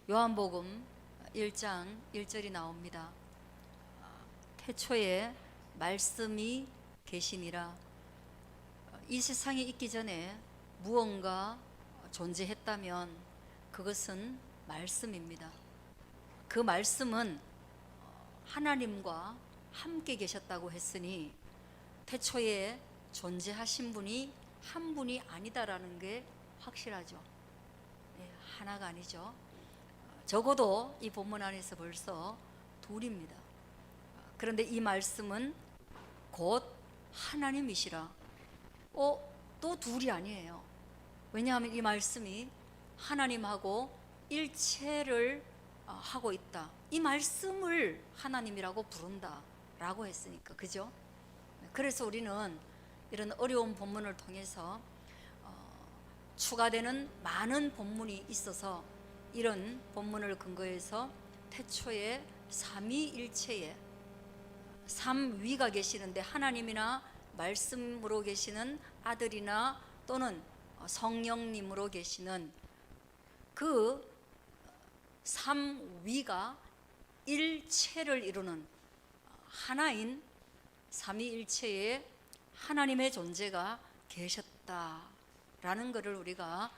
요한복음 1장 1절이 나옵니다. 태초에 말씀이 계시니라. 이 세상이 있기 전에 무언가 존재했다면 그것은 말씀입니다. 그 말씀은 하나님과 함께 계셨다고 했으니 태초에 존재하신 분이 한 분이 아니다라는 게 확실하죠. 하나가 아니죠. 적어도 이 본문 안에서 벌써 둘입니다. 그런데 이 말씀은 곧 하나님이시라. 또 둘이 아니에요. 왜냐하면 이 말씀이 하나님하고 일체를 하고 있다. 이 말씀을 하나님이라고 부른다 라고 했으니까, 그죠? 그래서 우리는 이런 어려운 본문을 통해서 추가되는 많은 본문이 있어서 이런 본문을 근거해서 태초에 삼위일체에 삼위가 계시는데 하나님이나 말씀으로 계시는 아들이나 또는 성령님으로 계시는 그 삼위가 일체를 이루는 하나인 삼위일체에 하나님의 존재가 계셨다라는 것을 우리가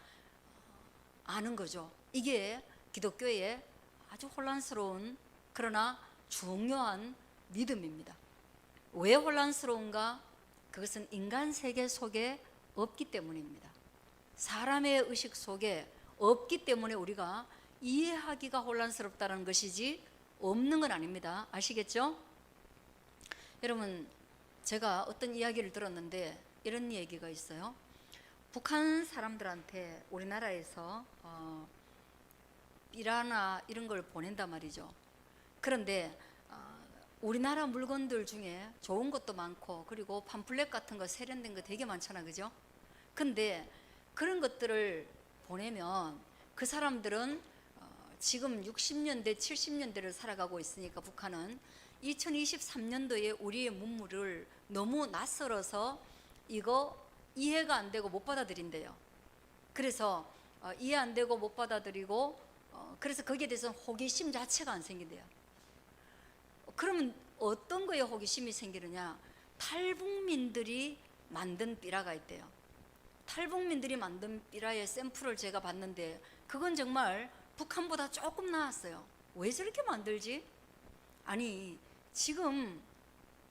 아는 거죠. 이게 기독교의 아주 혼란스러운 그러나 중요한 믿음입니다. 왜 혼란스러운가? 그것은 인간 세계 속에 없기 때문입니다. 사람의 의식 속에 없기 때문에 우리가 이해하기가 혼란스럽다는 것이지 없는 건 아닙니다. 아시겠죠? 여러분, 제가 어떤 이야기를 들었는데 이런 얘기가 있어요. 북한 사람들한테 우리나라에서 삐라나 이런 걸 보낸단 말이죠. 그런데 우리나라 물건들 중에 좋은 것도 많고 그리고 팜플렛 같은 거 세련된 거 되게 많잖아, 그죠? 근데 그런 것들을 보내면 그 사람들은 지금 60년대 70년대를 살아가고 있으니까 북한은 2023년도에 우리의 문물을 너무 낯설어서 이거 이해가 안 되고 못 받아들인대요. 그래서 이해 안 되고 못 받아들이고 그래서 거기에 대해서 호기심 자체가 안 생긴대요. 그러면 어떤 거에 호기심이 생기느냐? 탈북민들이 만든 삐라가 있대요. 탈북민들이 만든 삐라의 샘플을 제가 봤는데 그건 정말 북한보다 조금 나았어요. 왜 저렇게 만들지? 아니, 지금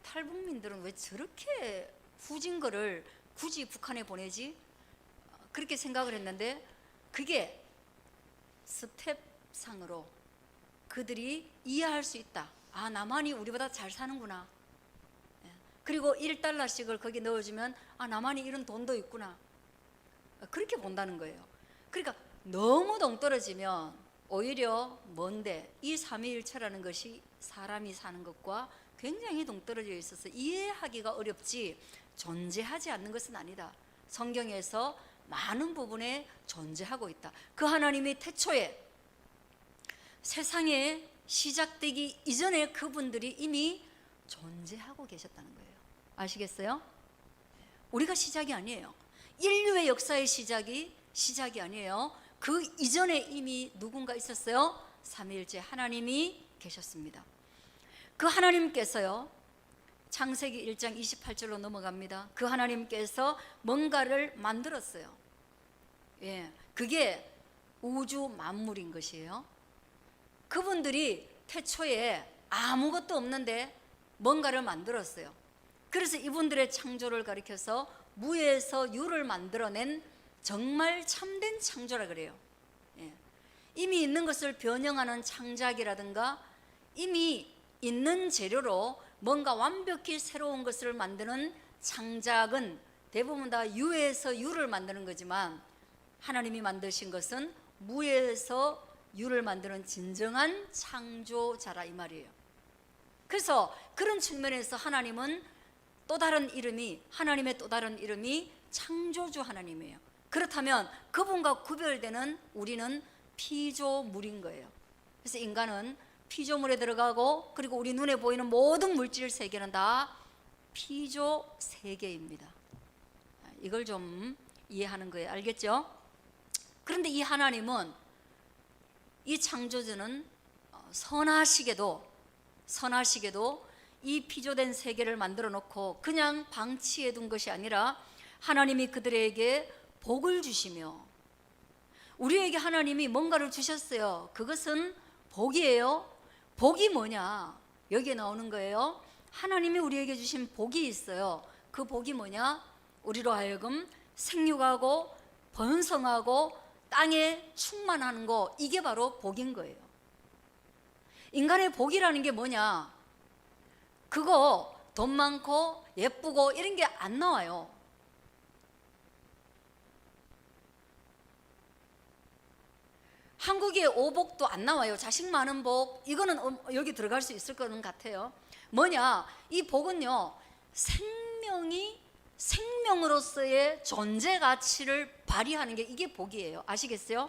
탈북민들은 왜 저렇게 후진 거를 굳이 북한에 보내지? 그렇게 생각을 했는데 그게 스텝상으로 그들이 이해할 수 있다. 아, 남한이 우리보다 잘 사는구나. 그리고 1달러씩을 거기 넣어주면 아, 남한이 이런 돈도 있구나. 그렇게 본다는 거예요. 그러니까 너무 동떨어지면 오히려 먼데 이 삼위일체라는 것이 사람이 사는 것과 굉장히 동떨어져 있어서 이해하기가 어렵지 존재하지 않는 것은 아니다. 성경에서 많은 부분에 존재하고 있다. 그 하나님이 태초에 세상에 시작되기 이전에 그분들이 이미 존재하고 계셨다는 거예요. 아시겠어요? 우리가 시작이 아니에요. 인류의 역사의 시작이 아니에요. 그 이전에 이미 누군가 있었어요. 삼위일체 하나님이 계셨습니다. 그 하나님께서요, 창세기 1장 28절로 넘어갑니다. 그 하나님께서 뭔가를 만들었어요. 그게 우주 만물인 것이에요. 그분들이 태초에 아무것도 없는데 뭔가를 만들었어요. 그래서 이분들의 창조를 가리켜서 무에서 유를 만들어낸 정말 참된 창조라 그래요. 이미 있는 것을 변형하는 창작이라든가 이미 있는 재료로 뭔가 완벽히 새로운 것을 만드는 창작은 대부분 다 유에서 유를 만드는 거지만 하나님이 만드신 것은 무에서 유를 만드는 진정한 창조자라 이 말이에요. 그래서 그런 측면에서 하나님은 하나님의 또 다른 이름이 창조주 하나님이에요. 그렇다면 그분과 구별되는 우리는 피조물인 거예요. 그래서 인간은 피조물에 들어가고 그리고 우리 눈에 보이는 모든 물질 세계는 다 피조 세계입니다. 이걸 좀 이해하는 거예요. 알겠죠? 그런데 이 하나님은 이 창조주는 선하시게도 이 피조된 세계를 만들어 놓고 그냥 방치해 둔 것이 아니라 하나님이 그들에게 복을 주시며, 우리에게 하나님이 뭔가를 주셨어요. 그것은 복이에요. 복이 뭐냐? 여기에 나오는 거예요. 하나님이 우리에게 주신 복이 있어요. 그 복이 뭐냐? 우리로 하여금 생육하고 번성하고 땅에 충만하는 거, 이게 바로 복인 거예요. 인간의 복이라는 게 뭐냐? 그거 돈 많고 예쁘고 이런 게 안 나와요. 한국의 오복도 안 나와요. 자식 많은 복, 이거는 여기 들어갈 수 있을 거는 같아요. 뭐냐? 이 복은요, 생명으로서의 존재 가치를 발휘하는 게 이게 복이에요. 아시겠어요?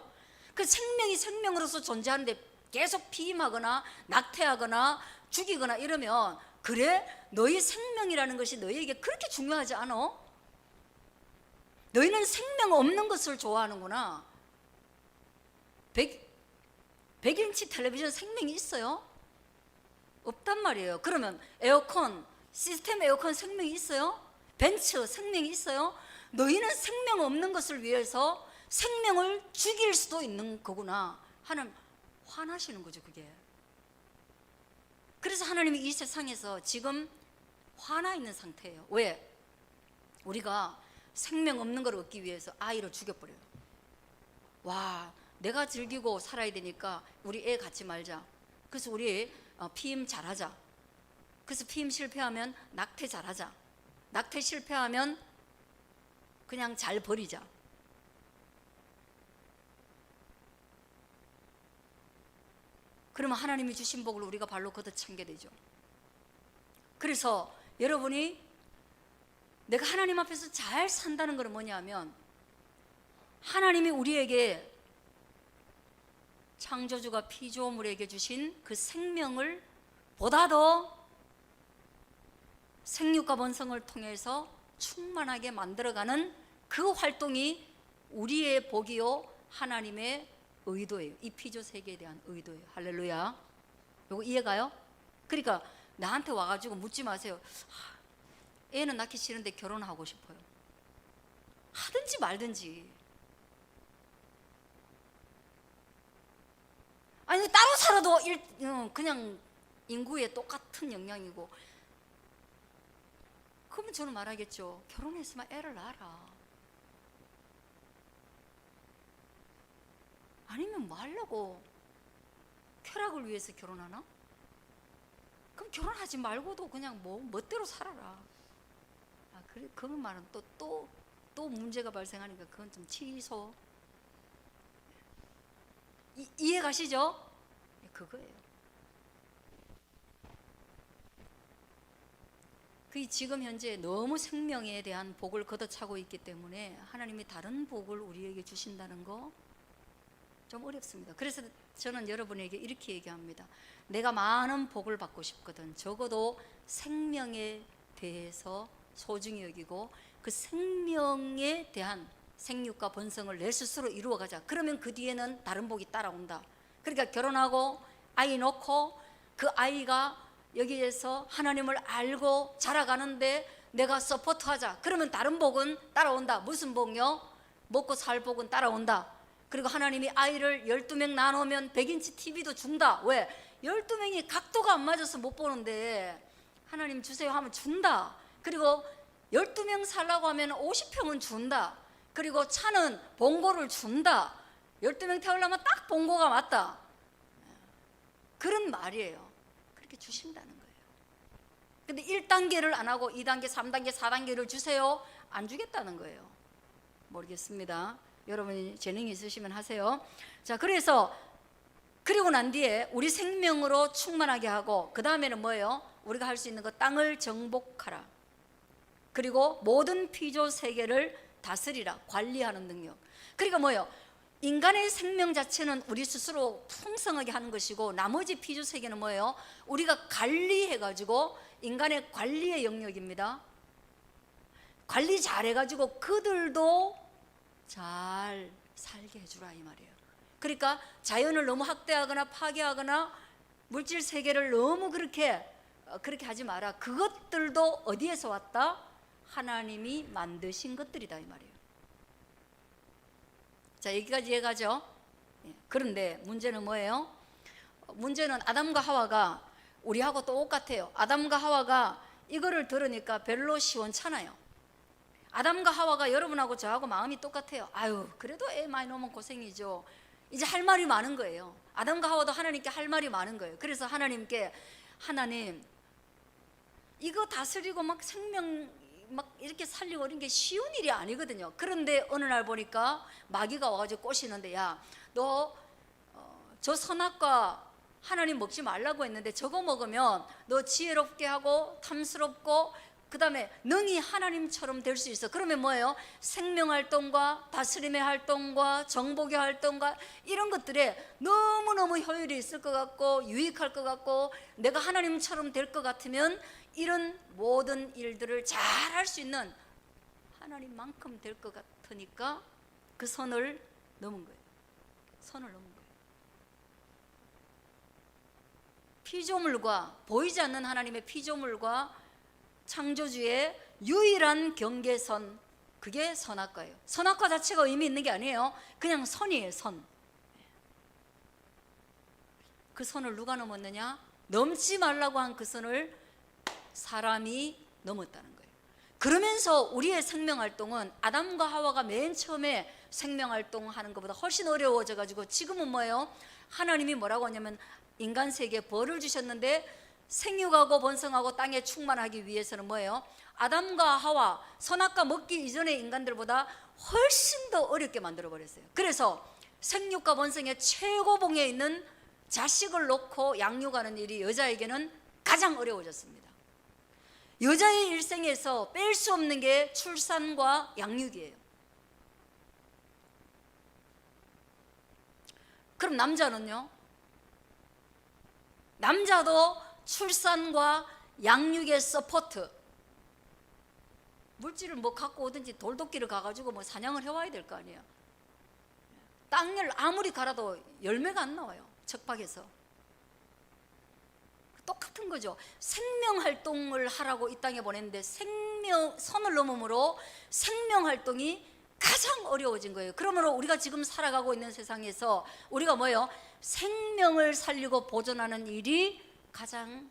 그 생명이 생명으로서 존재하는데 계속 피임하거나 낙태하거나 죽이거나 이러면, 그래? 너희 생명이라는 것이 너희에게 그렇게 중요하지 않아? 너희는 생명 없는 것을 좋아하는구나. 100인치 텔레비전 생명이 있어요? 없단 말이에요. 그러면 에어컨, 시스템 에어컨 생명이 있어요? 벤츠 생명이 있어요? 너희는 생명 없는 것을 위해서 생명을 죽일 수도 있는 거구나. 하나님 화나시는 거죠, 그게. 그래서 하나님이 이 세상에서 지금 화나 있는 상태예요. 왜? 우리가 생명 없는 걸 얻기 위해서 아이를 죽여버려요. 와, 내가 즐기고 살아야 되니까 우리 애 갖지 말자. 그래서 우리 피임 잘하자. 그래서 피임 실패하면 낙태 잘하자. 낙태 실패하면 그냥 잘 버리자. 그러면 하나님이 주신 복을 우리가 발로 걷어차게 되죠. 그래서 여러분이 내가 하나님 앞에서 잘 산다는 건 뭐냐면, 하나님이 우리에게, 창조주가 피조물에게 주신 그 생명을 보다 더 생육과 번성을 통해서 충만하게 만들어가는 그 활동이 우리의 복이요, 하나님의 의도예요. 이 피조 세계에 대한 의도예요. 할렐루야. 이거 이해가요? 그러니까 나한테 와가지고 묻지 마세요. 애는 낳기 싫은데 결혼하고 싶어요. 하든지 말든지. 아니 따로 살아도 그냥 인구에 똑같은 영향이고, 그러면 저는 말하겠죠. 결혼했으면 애를 낳아라. 아니면 뭐 하려고? 쾌락을 위해서 결혼하나? 그럼 결혼하지 말고도 그냥 멋대로 살아라. 그래, 그런 말은 또 문제가 발생하니까 그건 좀 취소. 이해 가시죠? 그거예요. 그 지금 현재 너무 생명에 대한 복을 걷어차고 있기 때문에 하나님이 다른 복을 우리에게 주신다는 거 좀 어렵습니다. 그래서 저는 여러분에게 이렇게 얘기합니다. 내가 많은 복을 받고 싶거든. 적어도 생명에 대해서 소중히 여기고 그 생명에 대한 생육과 번성을 내 스스로 이루어가자. 그러면 그 뒤에는 다른 복이 따라온다. 그러니까 결혼하고 아이 놓고 그 아이가 여기에서 하나님을 알고 자라가는데 내가 서포트하자. 그러면 다른 복은 따라온다. 무슨 복요? 먹고 살 복은 따라온다. 그리고 하나님이 아이를 12명 나누면 100인치 TV도 준다. 왜? 12명이 각도가 안 맞아서 못 보는데 하나님 주세요 하면 준다. 그리고 12명 살라고 하면 50평은 준다. 그리고 차는 봉고를 준다. 12명 태우려면 딱 봉고가 맞다. 그런 말이에요. 그렇게 주신다는 거예요. 근데 1단계를 안 하고 2단계, 3단계, 4단계를 주세요. 안 주겠다는 거예요. 모르겠습니다. 여러분이 재능이 있으시면 하세요. 자, 그래서 그리고 난 뒤에 우리 생명으로 충만하게 하고, 그 다음에는 뭐예요? 우리가 할 수 있는 거, 땅을 정복하라. 그리고 모든 피조 세계를 다스리라. 관리하는 능력. 그러니까 뭐예요? 인간의 생명 자체는 우리 스스로 풍성하게 하는 것이고, 나머지 피조 세계는 뭐예요? 우리가 관리해가지고, 인간의 관리의 영역입니다. 관리 잘해가지고 그들도 잘 살게 해주라 이 말이에요. 그러니까 자연을 너무 학대하거나 파괴하거나 물질 세계를 너무 그렇게 하지 마라. 그것들도 어디에서 왔다? 하나님이 만드신 것들이다 이 말이에요. 자, 여기까지 이해가죠? 그런데 문제는 뭐예요? 문제는 아담과 하와가 우리하고 똑같아요. 아담과 하와가 이거를 들으니까 별로 시원찮아요. 아담과 하와가 여러분하고 저하고 마음이 똑같아요. 아유, 그래도 애 많이 놓으면 고생이죠. 이제 할 말이 많은 거예요. 아담과 하와도 하나님께 할 말이 많은 거예요. 그래서 하나님께, 하나님 이거 다스리고 막 생명 막 이렇게 살리고 이런 게 쉬운 일이 아니거든요. 그런데 어느 날 보니까 마귀가 와가지고 꼬시는데, 야, 너 저 선악과 하나님 먹지 말라고 했는데 저거 먹으면 너 지혜롭게 하고 탐스럽고 그 다음에 능히 하나님처럼 될 수 있어. 그러면 뭐예요? 생명활동과 다스림의 활동과 정복의 활동과 이런 것들에 너무너무 효율이 있을 것 같고 유익할 것 같고 내가 하나님처럼 될 것 같으면 이런 모든 일들을 잘 할 수 있는 하나님만큼 될 것 같으니까 그 선을 넘은 거예요. 선을 넘은 거예요. 피조물과, 보이지 않는 하나님의 피조물과 창조주의 유일한 경계선, 그게 선악과예요. 선악과 자체가 의미 있는 게 아니에요. 그냥 선이에요. 선. 그 선을 누가 넘었느냐? 넘지 말라고 한 그 선을 사람이 넘었다는 거예요. 그러면서 우리의 생명활동은 아담과 하와가 맨 처음에 생명활동하는 것보다 훨씬 어려워져 가지고 지금은 뭐예요? 하나님이 뭐라고 하냐면 인간 세계에 벌을 주셨는데 생육하고 번성하고 땅에 충만하기 위해서는 뭐예요? 아담과 하와, 선악과 먹기 이전의 인간들보다 훨씬 더 어렵게 만들어버렸어요. 그래서 생육과 번성의 최고봉에 있는 자식을 놓고 양육하는 일이 여자에게는 가장 어려워졌습니다. 여자의 일생에서 뺄 수 없는 게 출산과 양육이에요. 그럼 남자는요? 남자도 출산과 양육의 서포트, 물질을 뭐 갖고 오든지 돌도끼를 가가지고 뭐 사냥을 해와야 될 거 아니에요. 땅을 아무리 갈아도 열매가 안 나와요. 척박해서. 똑같은 거죠. 생명활동을 하라고 이 땅에 보냈는데 선을 넘음으로 생명활동이 가장 어려워진 거예요. 그러므로 우리가 지금 살아가고 있는 세상에서 우리가 뭐예요? 생명을 살리고 보존하는 일이 가장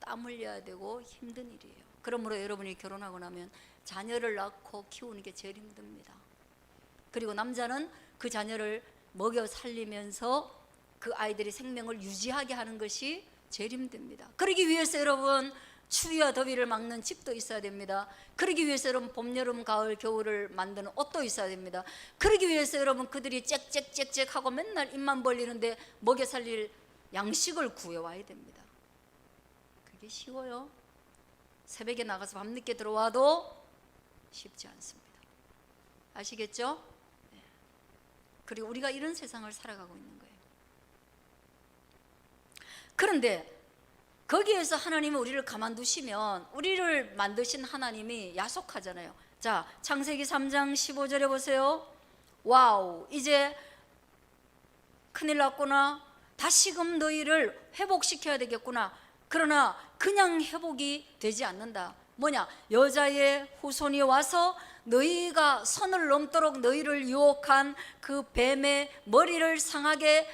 땀 흘려야 되고 힘든 일이에요. 그러므로 여러분이 결혼하고 나면 자녀를 낳고 키우는 게 제일 힘듭니다. 그리고 남자는 그 자녀를 먹여 살리면서 그 아이들이 생명을 유지하게 하는 것이 제일 힘듭니다. 그러기 위해서 여러분 추위와 더위를 막는 집도 있어야 됩니다. 그러기 위해서 여러분 봄, 여름, 가을, 겨울을 만드는 옷도 있어야 됩니다. 그러기 위해서 여러분 그들이 짹짹짹짹 하고 맨날 입만 벌리는데 먹여 살릴 양식을 구해와야 됩니다. 그게 쉬워요? 새벽에 나가서 밤늦게 들어와도 쉽지 않습니다. 아시겠죠? 네. 그리고 우리가 이런 세상을 살아가고 있는 거예요. 그런데 거기에서 하나님은 우리를 가만두시면 우리를 만드신 하나님이 야속하잖아요. 자, 창세기 3장 15절에 보세요. 와우, 이제 큰일 났구나. 다시금 너희를 회복시켜야 되겠구나. 그러나 그냥 회복이 되지 않는다. 뭐냐? 여자의 후손이 와서 너희가 선을 넘도록 너희를 유혹한 그 뱀의 머리를 상하게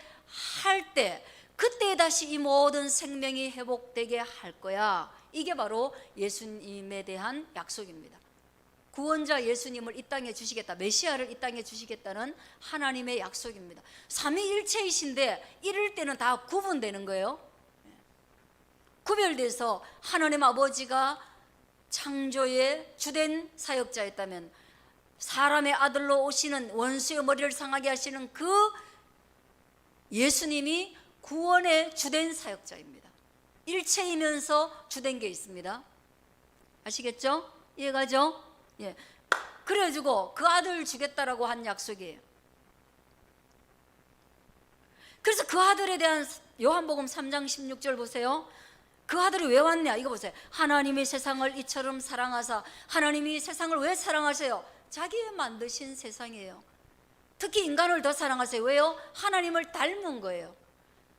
할 때 그때 다시 이 모든 생명이 회복되게 할 거야. 이게 바로 예수님에 대한 약속입니다. 구원자 예수님을 이 땅에 주시겠다, 메시아를 이 땅에 주시겠다는 하나님의 약속입니다. 삼위일체이신데 이럴 때는 다 구분되는 거예요. 구별돼서 하나님 아버지가 창조의 주된 사역자였다면 사람의 아들로 오시는 원수의 머리를 상하게 하시는 그 예수님이 구원의 주된 사역자입니다. 일체이면서 주된 게 있습니다. 아시겠죠? 이해가죠? 예. 그래가지고 그 아들 주겠다라고 한 약속이에요. 그래서 그 아들에 대한 요한복음 3장 16절 보세요. 그 아들이 왜 왔냐? 이거 보세요. 하나님이 세상을 이처럼 사랑하사. 하나님이 세상을 왜 사랑하세요? 자기의 만드신 세상이에요. 특히 인간을 더 사랑하세요. 왜요? 하나님을 닮은 거예요.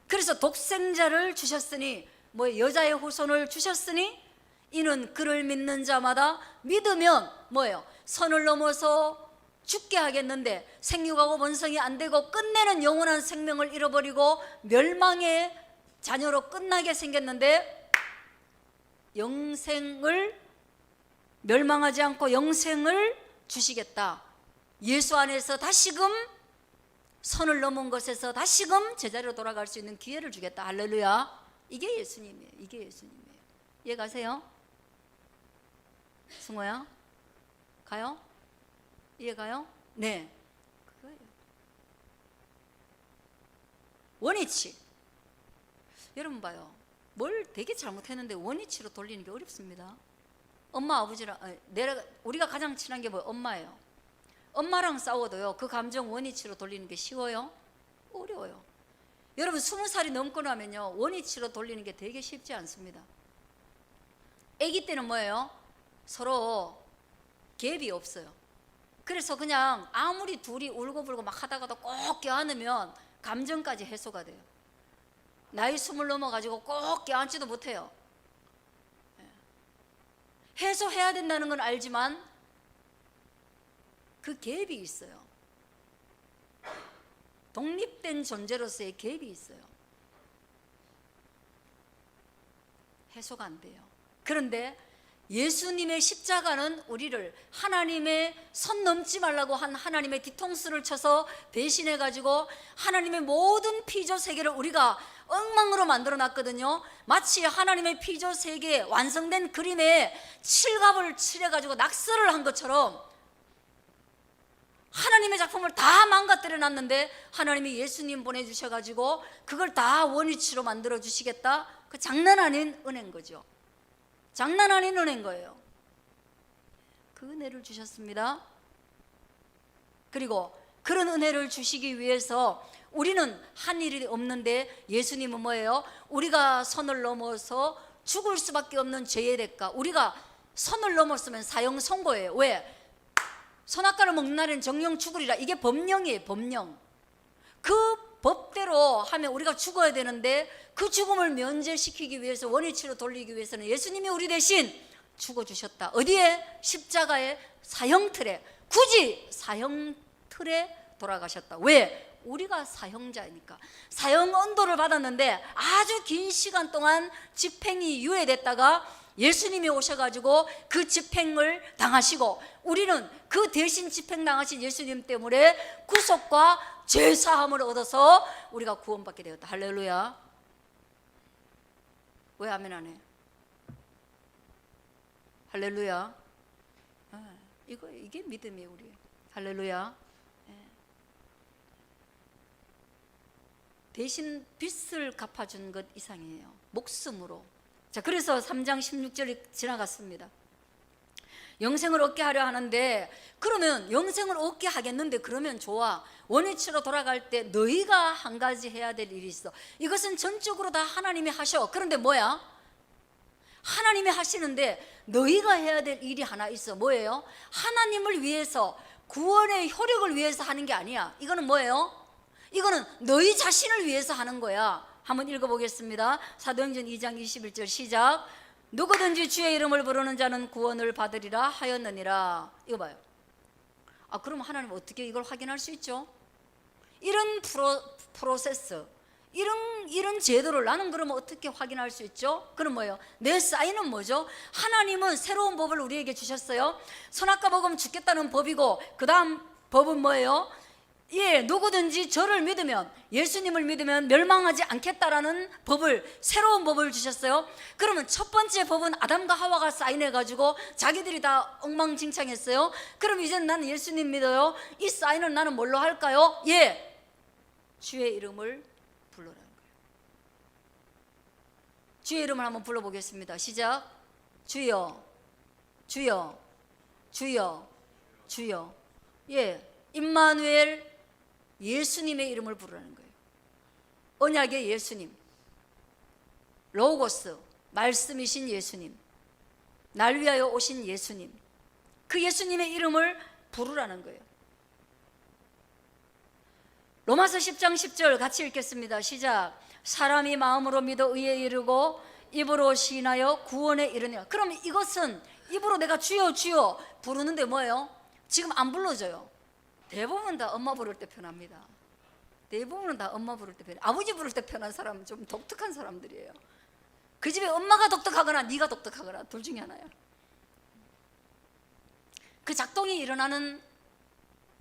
그래서 독생자를 주셨으니, 뭐 여자의 후손을 주셨으니 이는 그를 믿는 자마다 믿으면 뭐예요? 선을 넘어서 죽게 하겠는데 생육하고 번성이 안 되고 끝내는 영원한 생명을 잃어버리고 멸망의 자녀로 끝나게 생겼는데, 영생을, 멸망하지 않고 영생을 주시겠다. 예수 안에서 다시금 선을 넘은 것에서 다시금 제자리로 돌아갈 수 있는 기회를 주겠다. 할렐루야. 이게 예수님이에요. 이게 예수님이에요. 이해 가세요? 승호야? 가요? 이해 가요? 네, 그거예요. 원위치. 여러분 봐요. 뭘 되게 잘못했는데 원위치로 돌리는 게 어렵습니다. 엄마 아버지랑, 우리가 가장 친한 게 뭐예요? 엄마예요. 엄마랑 싸워도요, 그 감정 원위치로 돌리는 게 쉬워요? 어려워요. 여러분 20살이 넘고 나면요, 원위치로 돌리는 게 되게 쉽지 않습니다. 아기 때는 뭐예요? 서로 갭이 없어요. 그래서 그냥 아무리 둘이 울고불고 막 하다가도 꼭 껴안으면 감정까지 해소가 돼요. 나이 20 넘어가지고 꼭 껴안지도 못해요. 해소해야 된다는 건 알지만 그 갭이 있어요. 독립된 존재로서의 갭이 있어요. 해소가 안 돼요. 그런데 예수님의 십자가는 우리를 하나님의 선 넘지 말라고 한 하나님의 뒤통수를 쳐서 대신해 가지고 하나님의 모든 피조 세계를 우리가 엉망으로 만들어 놨거든요. 마치 하나님의 피조 세계 완성된 그림에 칠갑을 칠해 가지고 낙서를 한 것처럼 하나님의 작품을 다 망가뜨려 놨는데 하나님이 예수님 보내주셔 가지고 그걸 다 원위치로 만들어 주시겠다. 그 장난 아닌 은혜인 거죠. 장난 아닌 은혜인 거예요. 그 은혜를 주셨습니다. 그리고 그런 은혜를 주시기 위해서 우리는 한 일이 없는데 예수님은 뭐예요? 우리가 선을 넘어서 죽을 수밖에 없는 죄의 대가, 우리가 선을 넘었으면 사형 선고예요. 왜? 선악과를 먹는 날엔 정령 죽으리라. 이게 법령이에요. 법령. 그 법대로 하면 우리가 죽어야 되는데 그 죽음을 면제시키기 위해서, 원위치로 돌리기 위해서는 예수님이 우리 대신 죽어주셨다. 어디에? 십자가의 사형틀에, 굳이 사형틀에 돌아가셨다. 왜? 우리가 사형자이니까. 사형 언도를 받았는데 아주 긴 시간 동안 집행이 유예됐다가 예수님이 오셔가지고 그 집행을 당하시고, 우리는 그 대신 집행 당하신 예수님 때문에 구속과 죄사함을 얻어서 우리가 구원받게 되었다. 할렐루야. 왜 아멘 안 해? 할렐루야. 이게 믿음이에요, 우리. 할렐루야. 대신 빚을 갚아준 것 이상이에요. 목숨으로. 자, 그래서 3장 16절이 지나갔습니다. 영생을 얻게 하려 하는데, 그러면 영생을 얻게 하겠는데 그러면 좋아. 원위치로 돌아갈 때 너희가 한 가지 해야 될 일이 있어. 이것은 전적으로 다 하나님이 하셔. 그런데 뭐야? 하나님이 하시는데 너희가 해야 될 일이 하나 있어. 뭐예요? 하나님을 위해서, 구원의 효력을 위해서 하는 게 아니야. 이거는 뭐예요? 이거는 너희 자신을 위해서 하는 거야. 한번 읽어보겠습니다. 사도행전 2장 21절 시작. 누구든지 주의 이름을 부르는 자는 구원을 받으리라 하였느니라. 이거 봐요. 그럼 하나님 어떻게 이걸 확인할 수 있죠? 이런 프로세스, 이런 제도를 나는 그러면 어떻게 확인할 수 있죠? 그럼 뭐예요? 내 사인은 뭐죠? 하나님은 새로운 법을 우리에게 주셨어요. 선악과 먹으면 죽겠다는 법이고, 그 다음 법은 뭐예요? 누구든지 저를 믿으면, 예수님을 믿으면 멸망하지 않겠다라는 법을, 새로운 법을 주셨어요. 그러면 첫 번째 법은 아담과 하와가 사인해가지고 자기들이 다 엉망진창했어요. 그럼 이제 나는 예수님 믿어요. 이 사인을 나는 뭘로 할까요? 주의 이름을 불러라는 거예요. 주의 이름을 한번 불러보겠습니다. 시작. 주여, 주여, 주여, 주여. 임마누엘, 예수님의 이름을 부르라는 거예요. 언약의 예수님, 로고스, 말씀이신 예수님, 날 위하여 오신 예수님, 그 예수님의 이름을 부르라는 거예요. 로마서 10장 10절 같이 읽겠습니다. 시작. 사람이 마음으로 믿어 의에 이르고 입으로 시인하여 구원에 이르느니라. 그럼 이것은 입으로 내가 주여 주여 부르는데 뭐예요? 지금 안 불러줘요. 대부분 다 엄마 부를 때 편합니다. 대부분은 다 엄마 부를 때 편해. 아버지 부를 때 편한 사람은 좀 독특한 사람들이에요. 그 집에 엄마가 독특하거나 네가 독특하거나 둘 중에 하나야. 그 작동이 일어나는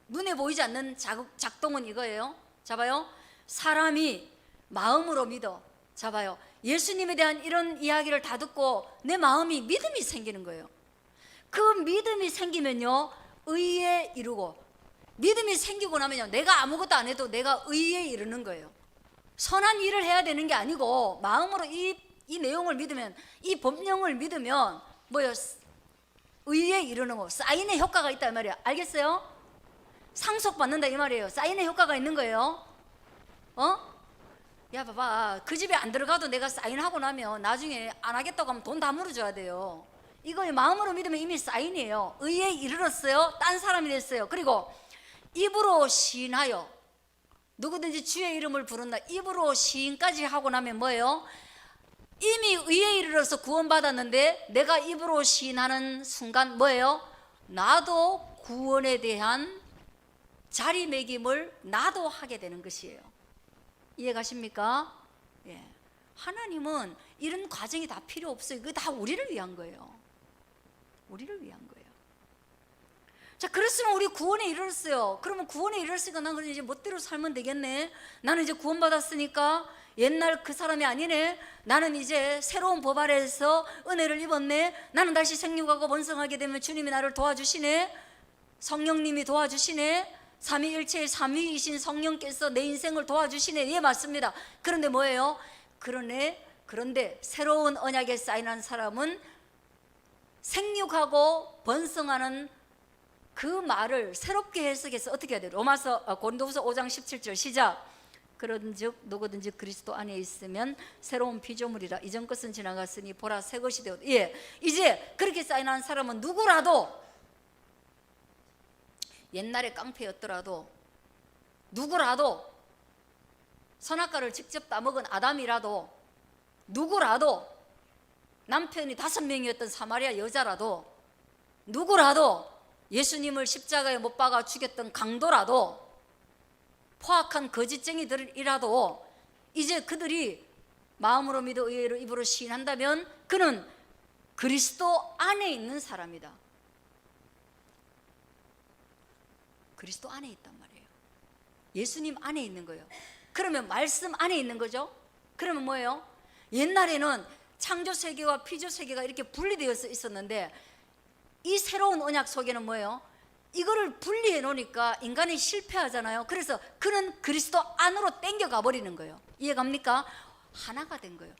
눈에 보이지 않는 작동은 이거예요. 잡아요. 사람이 마음으로 믿어. 잡아요. 예수님에 대한 이런 이야기를 다 듣고 내 마음이 믿음이 생기는 거예요. 그 믿음이 생기면요 의에 이르고, 믿음이 생기고 나면요 내가 아무것도 안 해도 내가 의에 이르는 거예요. 선한 일을 해야 되는 게 아니고 마음으로 이 내용을 믿으면, 이 법령을 믿으면 뭐예요? 의에 이르는 거, 사인의 효과가 있다 이 말이야. 알겠어요? 상속받는다 이 말이에요. 사인의 효과가 있는 거예요. 야 봐봐, 그 집에 안 들어가도 내가 사인하고 나면 나중에 안 하겠다고 하면 돈 다 물어줘야 돼요. 이거 마음으로 믿으면 이미 사인이에요. 의에 이르렀어요. 딴 사람이 됐어요. 그리고 입으로 시인하여, 누구든지 주의 이름을 부른다. 입으로 시인까지 하고 나면 뭐예요? 이미 의에 이르러서 구원받았는데 내가 입으로 시인하는 순간 뭐예요? 나도 구원에 대한 자리매김을 나도 하게 되는 것이에요. 이해가십니까? 예. 하나님은 이런 과정이 다 필요 없어요. 이거 다 우리를 위한 거예요. 우리를 위한 거예요. 자, 그랬으면 우리 구원에 이르렀어요. 그러면 구원에 이르렀으니까 나는 이제 멋대로 살면 되겠네. 나는 이제 구원받았으니까 옛날 그 사람이 아니네. 나는 이제 새로운 법 아래에서 은혜를 입었네. 나는 다시 생육하고 번성하게 되면 주님이 나를 도와주시네. 성령님이 도와주시네. 삼위일체의 삼위이신 성령께서 내 인생을 도와주시네. 예, 맞습니다. 그런데 뭐예요? 그런데 새로운 언약에 사인한 사람은 생육하고 번성하는 그 말을 새롭게 해석해서 어떻게 해야 돼요? 고린도후서 5장 17절 시작. 그런즉 누구든지 그리스도 안에 있으면 새로운 피조물이라. 이전 것은 지나갔으니 보라 새 것이 되었다. 예, 이제 그렇게 사인한 사람은 누구라도, 옛날에 깡패였더라도, 누구라도, 선악과를 직접 따먹은 아담이라도, 누구라도, 남편이 5명이었던 사마리아 여자라도, 누구라도, 예수님을 십자가에 못 박아 죽였던 강도라도, 포악한 거짓쟁이들이라도 이제 그들이 마음으로 믿어 의로 입으로 시인한다면 그는 그리스도 안에 있는 사람이다. 그리스도 안에 있단 말이에요. 예수님 안에 있는 거예요. 그러면 말씀 안에 있는 거죠. 그러면 뭐예요? 옛날에는 창조 세계와 피조 세계가 이렇게 분리되어 있었는데 이 새로운 언약 속에는 뭐예요? 이거를 분리해 놓으니까 인간이 실패하잖아요. 그래서 그는 그리스도 안으로 땡겨가 버리는 거예요. 이해갑니까? 하나가 된 거예요.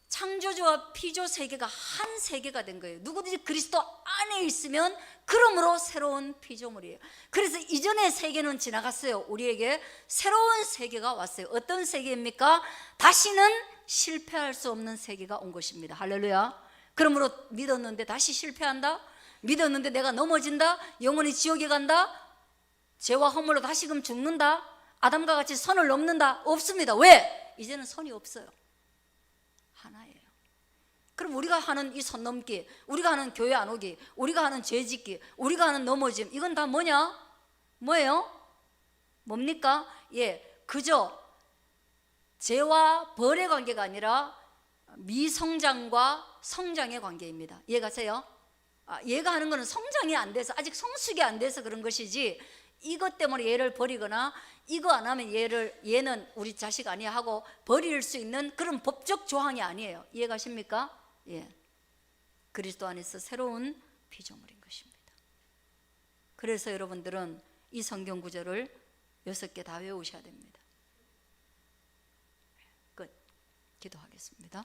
창조주와 피조 세계가 한 세계가 된 거예요. 누구든지 그리스도 안에 있으면 그러므로 새로운 피조물이에요. 그래서 이전의 세계는 지나갔어요. 우리에게 새로운 세계가 왔어요. 어떤 세계입니까? 다시는 실패할 수 없는 세계가 온 것입니다. 할렐루야. 그러므로 믿었는데 다시 실패한다? 믿었는데 내가 넘어진다? 영원히 지옥에 간다? 죄와 허물로 다시금 죽는다? 아담과 같이 선을 넘는다? 없습니다. 왜? 이제는 선이 없어요. 하나예요. 그럼 우리가 하는 이 선 넘기, 우리가 하는 교회 안 오기, 우리가 하는 죄 짓기, 우리가 하는 넘어짐, 이건 다 뭐냐? 뭐예요? 뭡니까? 예, 그저 죄와 벌의 관계가 아니라 미성장과 성장의 관계입니다. 이해가세요? 얘가 하는 거는 성장이 안 돼서, 아직 성숙이 안 돼서 그런 것이지, 이것 때문에 얘를 버리거나 이거 안 하면 얘는 우리 자식 아니야 하고 버릴 수 있는 그런 법적 조항이 아니에요. 이해가십니까? 예, 그리스도 안에서 새로운 피조물인 것입니다. 그래서 여러분들은 이 성경 구절을 6개 다 외우셔야 됩니다. 끝. 기도하겠습니다.